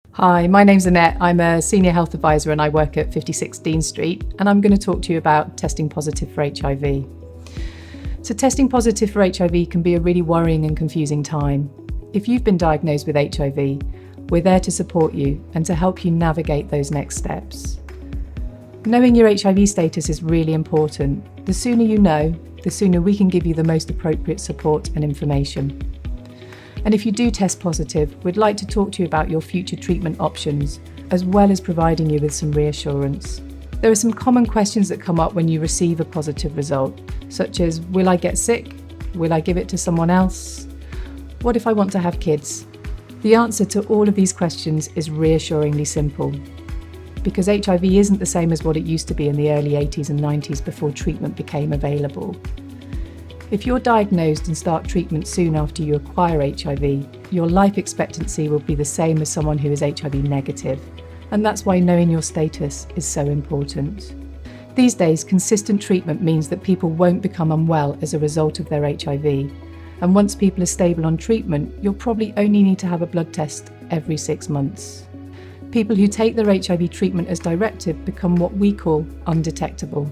Hi, my name's Annette. I'm a senior health advisor and I work at 56 Dean Street, and I'm going to talk to you about testing positive for HIV. So testing positive for HIV can be a really worrying and confusing time. If you've been diagnosed with HIV, we're there to support you and to help you navigate those next steps. Knowing your HIV status is really important. The sooner you know, the sooner we can give you the most appropriate support and information. And if you do test positive, we'd like to talk to you about your future treatment options, as well as providing you with some reassurance. There are some common questions that come up when you receive a positive result, such as, will I get sick? Will I give it to someone else? What if I want to have kids? The answer to all of these questions is reassuringly simple, because HIV isn't the same as what it used to be in the early 80s and 90s before treatment became available. If you're diagnosed and start treatment soon after you acquire HIV, your life expectancy will be the same as someone who is HIV negative, and that's why knowing your status is so important. These days, consistent treatment means that people won't become unwell as a result of their HIV, and once people are stable on treatment, you'll probably only need to have a blood test every 6 months. People who take their HIV treatment as directed become what we call undetectable.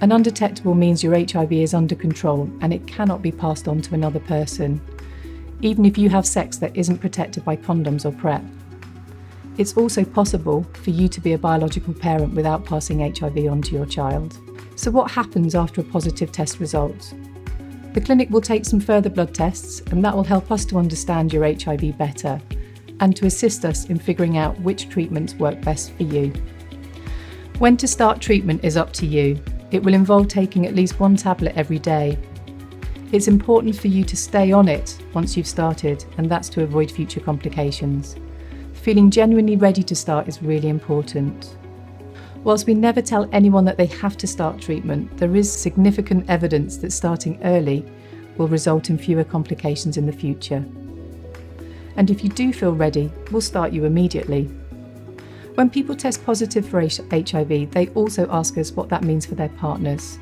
And undetectable means your HIV is under control and it cannot be passed on to another person, even if you have sex that isn't protected by condoms or PrEP. It's also possible for you to be a biological parent without passing HIV on to your child. So what happens after a positive test result? The clinic will take some further blood tests, and that will help us to understand your HIV better and to assist us in figuring out which treatments work best for you. When to start treatment is up to you. It will involve taking at least 1 tablet every day. It's important for you to stay on it once you've started, and that's to avoid future complications. Feeling genuinely ready to start is really important. Whilst we never tell anyone that they have to start treatment, there is significant evidence that starting early will result in fewer complications in the future. And if you do feel ready, we'll start you immediately. When people test positive for HIV, they also ask us what that means for their partners.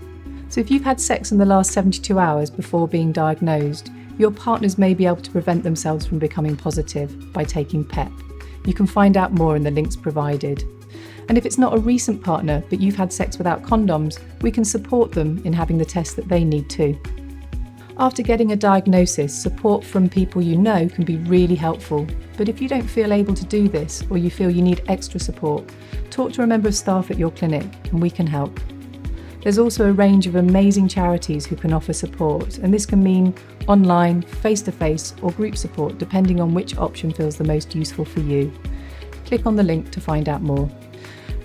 So if you've had sex in the last 72 hours before being diagnosed, your partners may be able to prevent themselves from becoming positive by taking PEP. You can find out more in the links provided. And if it's not a recent partner, but you've had sex without condoms, we can support them in having the test that they need too. After getting a diagnosis, support from people you know can be really helpful. But if you don't feel able to do this, or you feel you need extra support, talk to a member of staff at your clinic and we can help. There's also a range of amazing charities who can offer support, and this can mean online, face-to-face or group support depending on which option feels the most useful for you. Click on the link to find out more.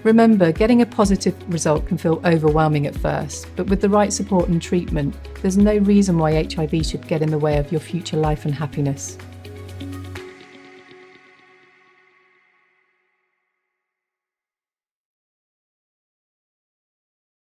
Remember, getting a positive result can feel overwhelming at first, but with the right support and treatment, there's no reason why HIV should get in the way of your future life and happiness.